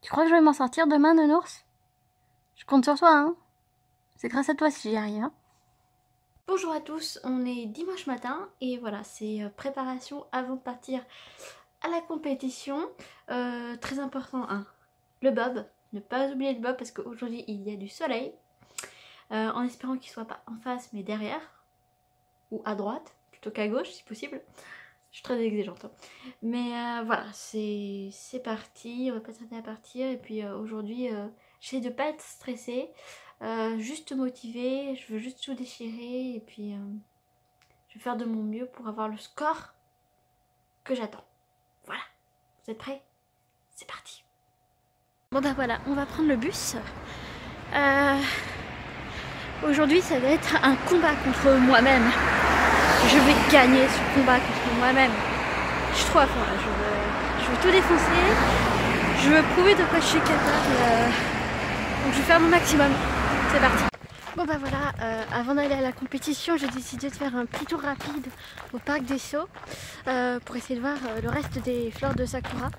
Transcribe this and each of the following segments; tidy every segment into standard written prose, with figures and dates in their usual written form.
Tu crois que je vais m'en sortir demain, Nounours? Je compte sur toi, hein. C'est grâce à toi si j'y arrive, hein. Bonjour à tous, on est dimanche matin et voilà, c'est préparation avant de partir à la compétition. Très important, hein, le bob. Ne pas oublier le bob parce qu'aujourd'hui il y a du soleil. En espérant qu'il soit pas en face mais derrière. Ou à droite, plutôt qu'à gauche si possible. Je suis très exigeante, hein. Mais voilà, c'est parti, on va pas tarder à partir. Et puis aujourd'hui, j'essaie de pas être stressée, juste motivée, je veux juste tout déchirer. Et puis je vais faire de mon mieux pour avoir le score que j'attends. Voilà, vous êtes prêts? C'est parti. Bon bah voilà, on va prendre le bus. Aujourd'hui ça va être un combat contre moi-même. Je vais gagner ce combat contre moi-même. Je suis trop à fond là, je veux tout défoncer. Je veux prouver de quoi je suis capable. Donc je vais faire mon maximum. C'est parti. Bon bah voilà, avant d'aller à la compétition, j'ai décidé de faire un petit tour rapide au parc des Sceaux pour essayer de voir le reste des fleurs de Sakura.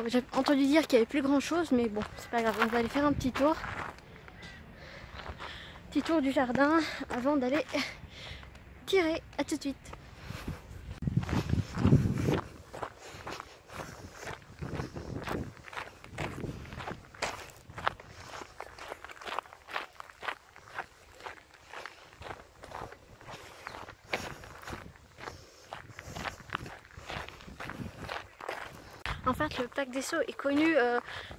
J'ai entendu dire qu'il n'y avait plus grand chose, mais bon, c'est pas grave, on va aller faire un petit tour. Petit tour du jardin avant d'aller tirer. À tout de suite. En fait, le parc des Sceaux est connu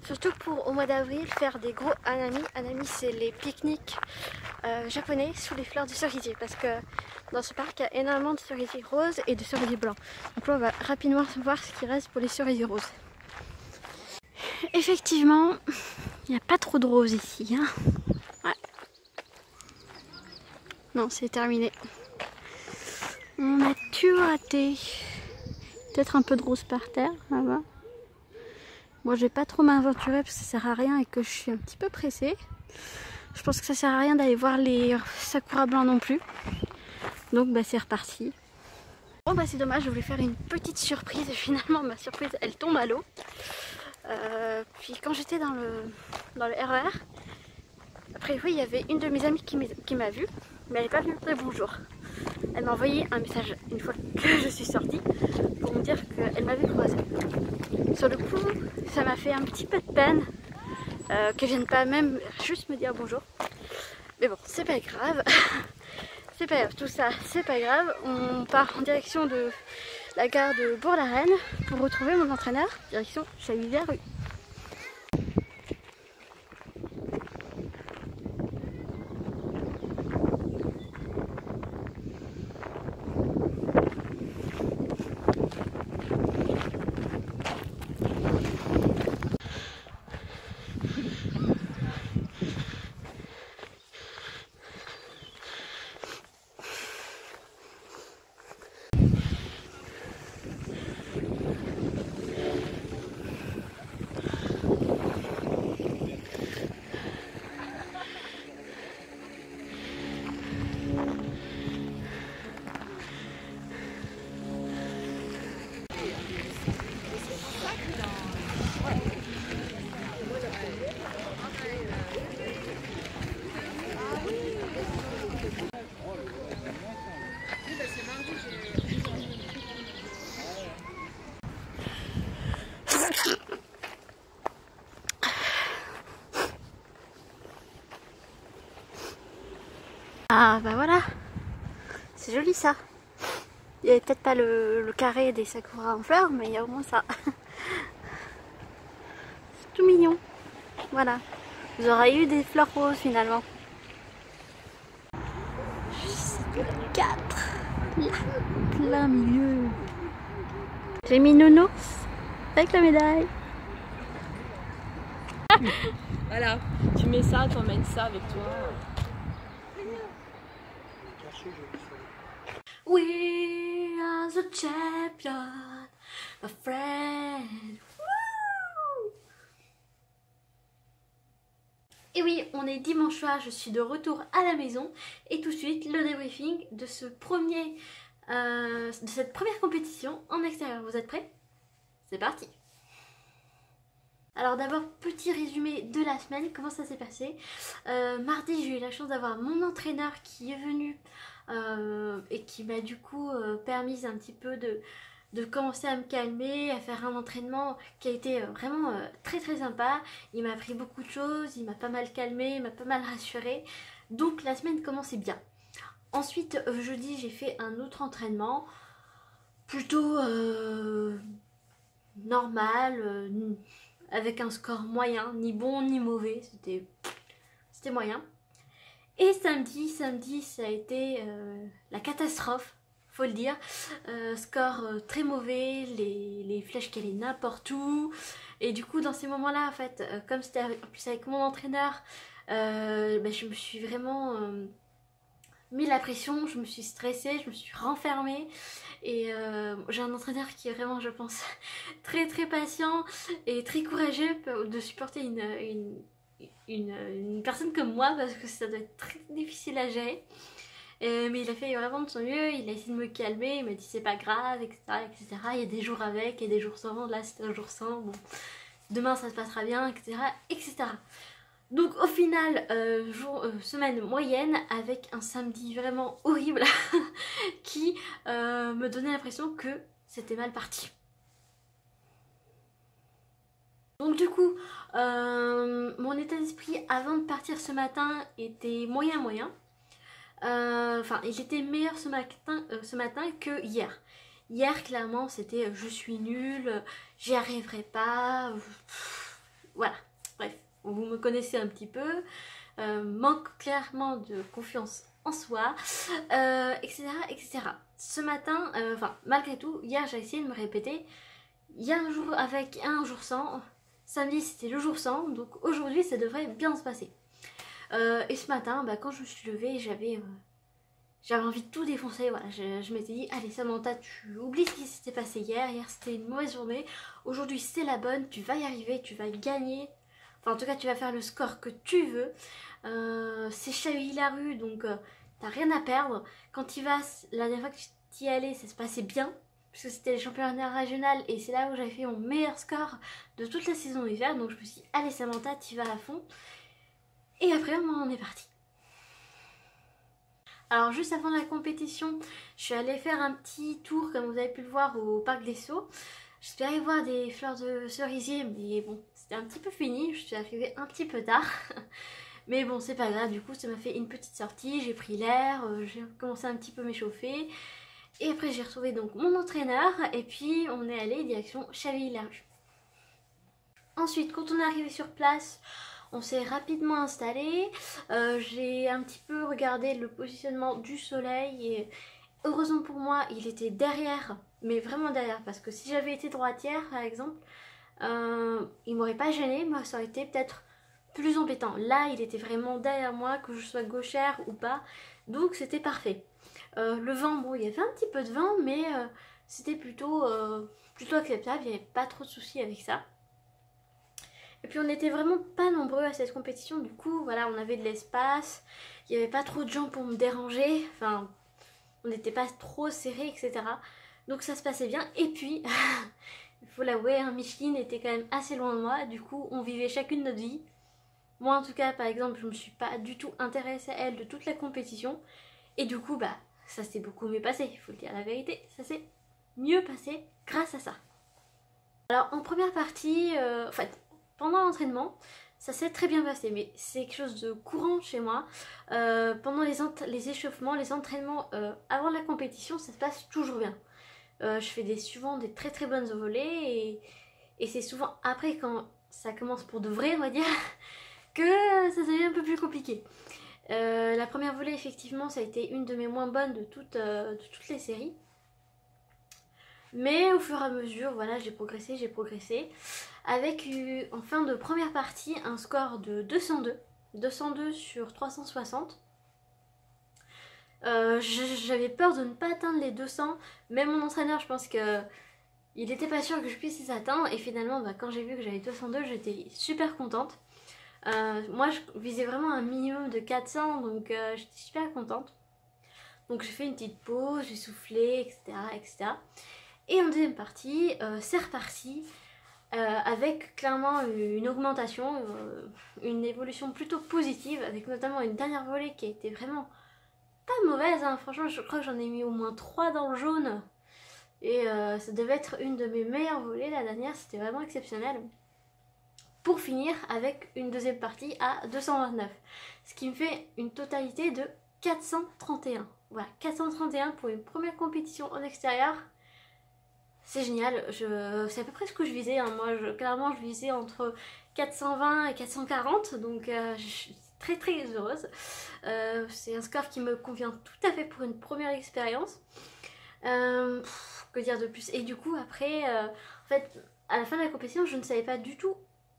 surtout pour, au mois d'avril, faire des gros hanami. Hanami, c'est les pique-niques japonais sous les fleurs de cerisier. Parce que dans ce parc, il y a énormément de cerisiers roses et de cerisiers blancs. Donc là, on va rapidement voir ce qui reste pour les cerisiers roses. Effectivement, il n'y a pas trop de roses ici, hein. Ouais. Non, c'est terminé. On a tout raté. Peut-être un peu de rose par terre, là-bas. Moi, je vais pas trop m'aventurer parce que ça sert à rien et que je suis un petit peu pressée. Je pense que ça sert à rien d'aller voir les sakura blancs non plus. Donc, bah, c'est reparti. Bon, bah, c'est dommage, je voulais faire une petite surprise et finalement, ma surprise, elle tombe à l'eau. Puis, quand j'étais dans le RER, après, oui, il y avait une de mes amies qui m'a vue, mais elle n'est pas venue me dire bonjour. Elle m'a envoyé un message une fois que je suis sortie pour me dire qu'elle m'avait croisée. Sur le coup, ça m'a fait un petit peu de peine qu'elle vienne pas même juste me dire bonjour. Mais bon, c'est pas grave. C'est pas grave, tout ça, c'est pas grave. On part en direction de la gare de Bourg-la-Reine pour retrouver mon entraîneur, direction Chavillers-Rue. Ah bah voilà, c'est joli ça. Il n'y avait peut-être pas le carré des sakura en fleurs, mais il y a au moins ça. C'est tout mignon. Voilà, vous aurez eu des fleurs roses finalement. 4, là, plein milieu. J'ai mis Nounours avec la médaille. Voilà, tu mets ça, tu emmènes ça avec toi. We are the champion, my friend. Woo! Et oui, on est dimanche soir, je suis de retour à la maison et tout de suite le débriefing de cette première compétition en extérieur. Vous êtes prêts? C'est parti! Alors d'abord, petit résumé de la semaine, comment ça s'est passé. Mardi, j'ai eu la chance d'avoir mon entraîneur qui est venu et qui m'a du coup permis un petit peu de commencer à me calmer, à faire un entraînement qui a été vraiment très très sympa. Il m'a appris beaucoup de choses, il m'a pas mal calmé, il m'a pas mal rassuré. Donc la semaine commençait bien. Ensuite, jeudi, j'ai fait un autre entraînement, plutôt normal, avec un score moyen, ni bon ni mauvais, c'était moyen. Et samedi ça a été la catastrophe, faut le dire. Score très mauvais, les flèches qui allaient n'importe où. Et du coup, dans ces moments-là, en fait, comme c'était en plus avec mon entraîneur, je me suis vraiment mis la pression, je me suis stressée, je me suis renfermée. Et j'ai un entraîneur qui est vraiment, je pense, très très patient et très courageux de supporter une personne comme moi, parce que ça doit être très difficile à gérer. Mais il a fait vraiment de son mieux, il a essayé de me calmer, il m'a dit c'est pas grave, etc., etc. Il y a des jours avec et des jours sans, là c'était un jour sans, bon, demain ça se passera bien, etc., etc. Donc au final, semaine moyenne avec un samedi vraiment horrible qui me donnait l'impression que c'était mal parti. Donc du coup, mon état d'esprit avant de partir ce matin était moyen. Enfin, il était meilleur ce matin que hier. Hier, clairement, c'était je suis nulle, j'y arriverai pas, voilà, bref. Vous me connaissez un petit peu, manque clairement de confiance en soi, etc., etc. Ce matin, malgré tout, hier j'ai essayé de me répéter, il y a un jour avec, un jour sans, samedi c'était le jour sans, donc aujourd'hui ça devrait bien se passer. Et ce matin, quand je me suis levée, j'avais envie de tout défoncer, voilà, je m'étais dit, allez Samantha, tu oublies ce qui s'était passé hier c'était une mauvaise journée, aujourd'hui c'est la bonne, tu vas y arriver, tu vas gagner. Enfin, en tout cas, tu vas faire le score que tu veux. C'est Chaville-la-Rue, donc t'as rien à perdre. Quand tu vas, la dernière fois que tu y allais, ça se passait bien, puisque c'était les championnats régionaux et c'est là où j'avais fait mon meilleur score de toute la saison hiver. Donc je me suis dit, allez Samantha, tu vas à fond. Et après, on en est parti. Alors juste avant la compétition, je suis allée faire un petit tour, comme vous avez pu le voir, au Parc des Sceaux. J'espérais voir des fleurs de cerisier, mais bon, c'était un petit peu fini, je suis arrivée un petit peu tard. Mais bon, c'est pas grave, du coup ça m'a fait une petite sortie, j'ai pris l'air, j'ai commencé un petit peu m'échauffer. Et après j'ai retrouvé donc mon entraîneur, et puis on est allé direction Chaville-la-Rue. Ensuite, quand on est arrivé sur place, on s'est rapidement installé. J'ai un petit peu regardé le positionnement du soleil et heureusement pour moi, il était derrière, mais vraiment derrière, parce que si j'avais été droitière par exemple, il m'aurait pas gêné, mais ça aurait été peut-être plus embêtant. Là, il était vraiment derrière moi, que je sois gauchère ou pas, donc c'était parfait. Le vent, bon, il y avait un petit peu de vent, mais c'était plutôt acceptable, il n'y avait pas trop de soucis avec ça. Et puis on n'était vraiment pas nombreux à cette compétition, du coup voilà, on avait de l'espace, il n'y avait pas trop de gens pour me déranger, enfin on n'était pas trop serrés, etc. Donc ça se passait bien. Et puis, il faut l'avouer, Micheline était quand même assez loin de moi, du coup on vivait chacune notre vie. Moi en tout cas par exemple, je me suis pas du tout intéressée à elle de toute la compétition, et du coup ça s'est beaucoup mieux passé, il faut le dire la vérité, ça s'est mieux passé grâce à ça. Alors en première partie, en fait, pendant l'entraînement, ça s'est très bien passé, mais c'est quelque chose de courant chez moi. Pendant les échauffements, les entraînements avant la compétition, ça se passe toujours bien. Je fais souvent des très très bonnes envolées et c'est souvent après, quand ça commence pour de vrai, on va dire, que ça devient un peu plus compliqué. La première volée, effectivement, ça a été une de mes moins bonnes de toutes les séries. Mais au fur et à mesure, voilà, j'ai progressé. Avec en fin de première partie un score de 202 sur 360. J'avais peur de ne pas atteindre les 200. Même mon entraîneur, je pense que il était pas sûr que je puisse les atteindre. Et finalement, quand j'ai vu que j'avais 202, j'étais super contente. Moi, je visais vraiment un minimum de 400, donc j'étais super contente. Donc j'ai fait une petite pause, j'ai soufflé, etc., etc. Et en deuxième partie, c'est reparti. avec clairement une augmentation, une évolution plutôt positive, avec notamment une dernière volée qui a été vraiment pas mauvaise, hein. Franchement je crois que j'en ai mis au moins 3 dans le jaune, et ça devait être une de mes meilleures volées la dernière, c'était vraiment exceptionnel. Pour finir avec une deuxième partie à 229, ce qui me fait une totalité de 431. Voilà, 431 pour une première compétition en extérieur. C'est génial, c'est à peu près ce que je visais, hein. Moi clairement je visais entre 420 et 440, donc je suis très très heureuse. C'est un score qui me convient tout à fait pour une première expérience. Que dire de plus? Et du coup après, en fait, à la fin de la compétition, je ne savais pas du tout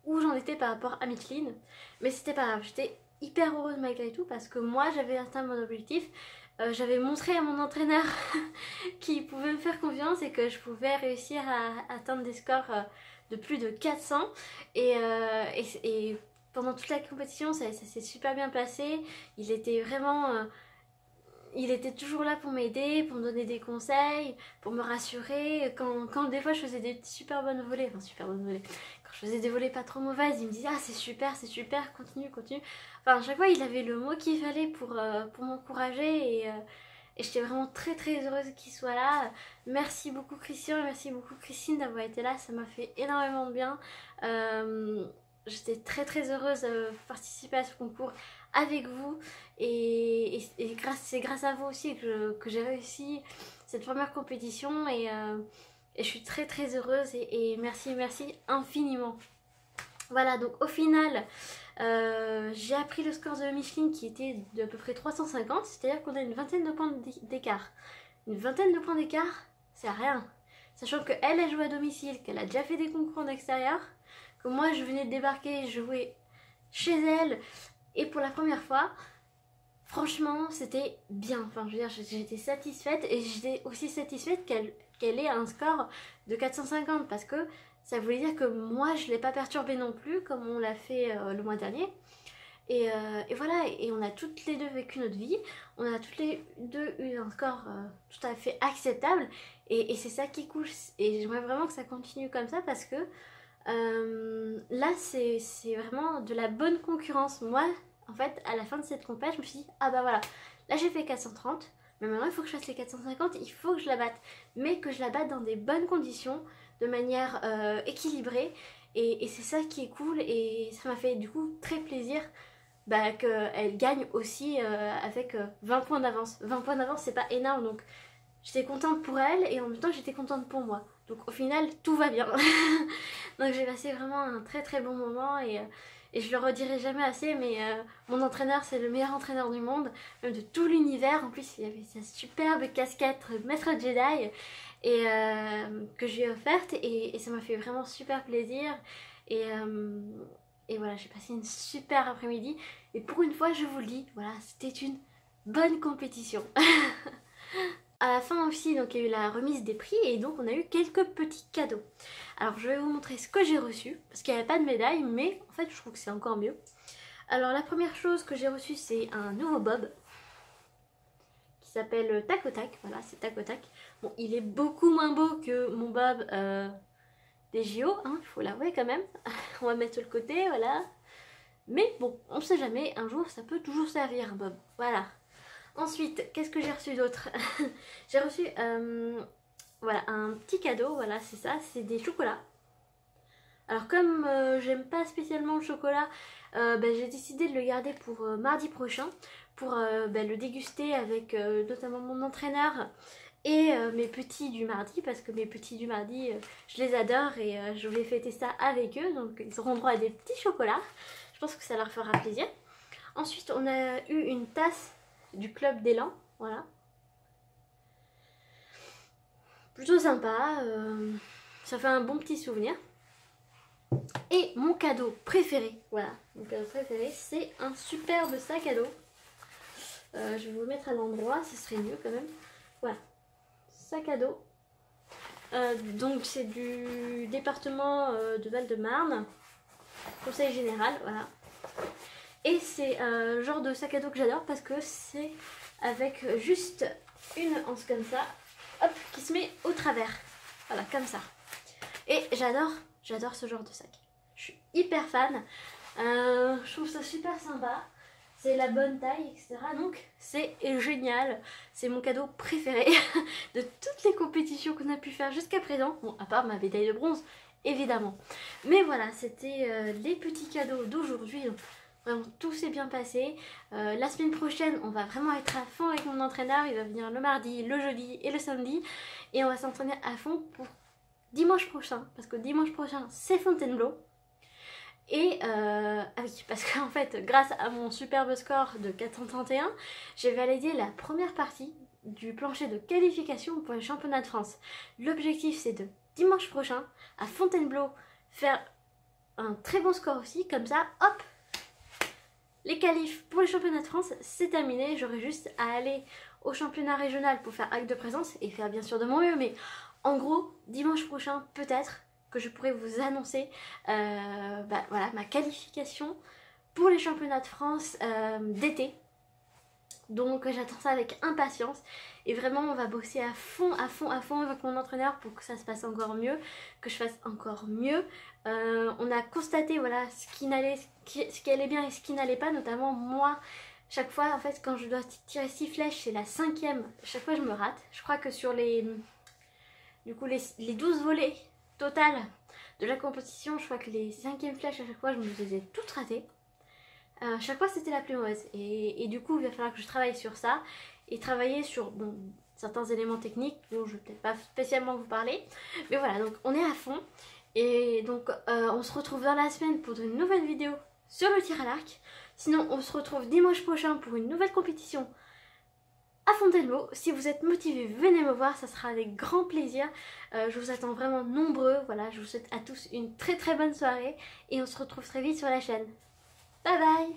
où j'en étais par rapport à Micheline, mais c'était pas grave, j'étais hyper heureuse malgré tout parce que moi j'avais atteint mon objectif. J'avais montré à mon entraîneur qu'il pouvait me faire confiance et que je pouvais réussir à atteindre des scores de plus de 400, et pendant toute la compétition ça s'est super bien passé. Il était vraiment il était toujours là pour m'aider, pour me donner des conseils, pour me rassurer. Quand des fois je faisais des super bonnes volées, enfin super bonnes volées, quand je faisais des volées pas trop mauvaises, il me disait ah c'est super, continue, continue. Enfin à chaque fois il avait le mot qu'il fallait pour m'encourager, et j'étais vraiment très très heureuse qu'il soit là. Merci beaucoup Christian et merci beaucoup Christine d'avoir été là, ça m'a fait énormément de bien. J'étais très très heureuse de participer à ce concours avec vous, et c'est grâce à vous aussi que j'ai réussi cette première compétition, et je suis très très heureuse, et merci infiniment. Voilà, donc au final j'ai appris le score de Micheline qui était d'à peu près 350, c'est-à-dire qu'on a une vingtaine de points d'écart. Une vingtaine de points d'écart, c'est rien. Sachant qu'elle a joué à domicile, qu'elle a déjà fait des concours en extérieur, que moi je venais de débarquer, jouer chez elle, et pour la première fois, franchement c'était bien. Enfin je veux dire, j'étais satisfaite, et j'étais aussi satisfaite qu'elle ait un score de 450, parce que ça voulait dire que moi je ne l'ai pas perturbée non plus comme on l'a fait le mois dernier. Et voilà, et on a toutes les deux vécu notre vie, on a toutes les deux eu un score tout à fait acceptable, et c'est ça qui est cool, et j'aimerais vraiment que ça continue comme ça, parce que là c'est vraiment de la bonne concurrence. Moi en fait à la fin de cette compète je me suis dit ah bah voilà, là j'ai fait 430, mais maintenant il faut que je fasse les 450, il faut que je la batte, mais que je la batte dans des bonnes conditions, de manière équilibrée, et c'est ça qui est cool, et ça m'a fait du coup très plaisir qu'elle gagne aussi avec 20 points d'avance. 20 points d'avance c'est pas énorme, donc j'étais contente pour elle, et en même temps j'étais contente pour moi. Donc au final tout va bien. Donc j'ai passé vraiment un très très bon moment, et je le redirai jamais assez, mais mon entraîneur c'est le meilleur entraîneur du monde, même de tout l'univers. En plus il avait sa superbe casquette maître Jedi, et que je lui ai offerte, et ça m'a fait vraiment super plaisir, et voilà, j'ai passé une super après-midi, et pour une fois je vous le dis, voilà, c'était une bonne compétition. À la fin aussi, donc il y a eu la remise des prix, et donc on a eu quelques petits cadeaux. Alors je vais vous montrer ce que j'ai reçu, parce qu'il n'y avait pas de médaille, mais en fait je trouve que c'est encore mieux. Alors la première chose que j'ai reçue, c'est un nouveau bob qui s'appelle Tac au Tac. Voilà, c'est Tac au Tac. Bon, il est beaucoup moins beau que mon bob des JO, hein, il faut l'avouer quand même. On va mettre sur le côté, voilà. Mais bon, on sait jamais, un jour ça peut toujours servir un bob. Voilà. Ensuite, qu'est-ce que j'ai reçu d'autre? J'ai reçu voilà, un petit cadeau, voilà, c'est ça, c'est des chocolats. Alors comme j'aime pas spécialement le chocolat, j'ai décidé de le garder pour mardi prochain, pour le déguster avec notamment mon entraîneur et mes petits du mardi, parce que mes petits du mardi, je les adore, et je vais fêter ça avec eux, donc ils auront droit à des petits chocolats. Je pense que ça leur fera plaisir. Ensuite, on a eu une tasse du club d'élan, voilà. Plutôt sympa, ça fait un bon petit souvenir. Et mon cadeau préféré, voilà, mon cadeau préféré, c'est un superbe sac à dos. Je vais vous le mettre à l'endroit, ce serait mieux quand même. Voilà, sac à dos. Donc c'est du département de Val-de-Marne, conseil général, voilà. Et c'est le genre de sac à dos que j'adore, parce que c'est avec juste une anse comme ça, hop, qui se met au travers. Voilà, comme ça. Et j'adore J'adore ce genre de sac. Je suis hyper fan. Je trouve ça super sympa. C'est la bonne taille, etc. Donc c'est génial. C'est mon cadeau préféré de toutes les compétitions qu'on a pu faire jusqu'à présent. Bon, à part ma médaille de bronze, évidemment. Mais voilà, c'était les petits cadeaux d'aujourd'hui. Vraiment, tout s'est bien passé. La semaine prochaine, on va vraiment être à fond avec mon entraîneur. Il va venir le mardi, le jeudi et le samedi. Et on va s'entraîner à fond pour dimanche prochain. Parce que dimanche prochain, c'est Fontainebleau. Et ah oui, parce qu'en fait, grâce à mon superbe score de 431, j'ai validé la première partie du plancher de qualification pour les championnats de France. L'objectif, c'est de dimanche prochain, à Fontainebleau, faire un très bon score aussi. Comme ça, hop, les qualifs pour les championnats de France, c'est terminé. J'aurai juste à aller au championnat régional pour faire acte de présence et faire bien sûr de mon mieux. Mais en gros, dimanche prochain, peut-être que je pourrais vous annoncer voilà, ma qualification pour les championnats de France d'été. Donc j'attends ça avec impatience et vraiment on va bosser à fond avec mon entraîneur pour que ça se passe encore mieux, que je fasse encore mieux. On a constaté voilà ce qui allait bien et ce qui n'allait pas, notamment moi. Chaque fois en fait quand je dois tirer 6 flèches, c'est la 5e, chaque fois je me rate. Je crois que sur les 12 volets total de la compétition, je crois que les 5e flèches à chaque fois je me les ai toutes ratées. Chaque fois c'était la plus mauvaise et du coup il va falloir que je travaille sur ça et travailler sur certains éléments techniques dont je ne vais peut-être pas spécialement vous parler, mais voilà, donc on est à fond et donc on se retrouve dans la semaine pour une nouvelle vidéo sur le tir à l'arc. Sinon on se retrouve dimanche prochain pour une nouvelle compétition à Fontainebleau. Si vous êtes motivés, venez me voir, ça sera avec grand plaisir. Je vous attends vraiment nombreux. Voilà, je vous souhaite à tous une très bonne soirée et on se retrouve très vite sur la chaîne. Bye bye.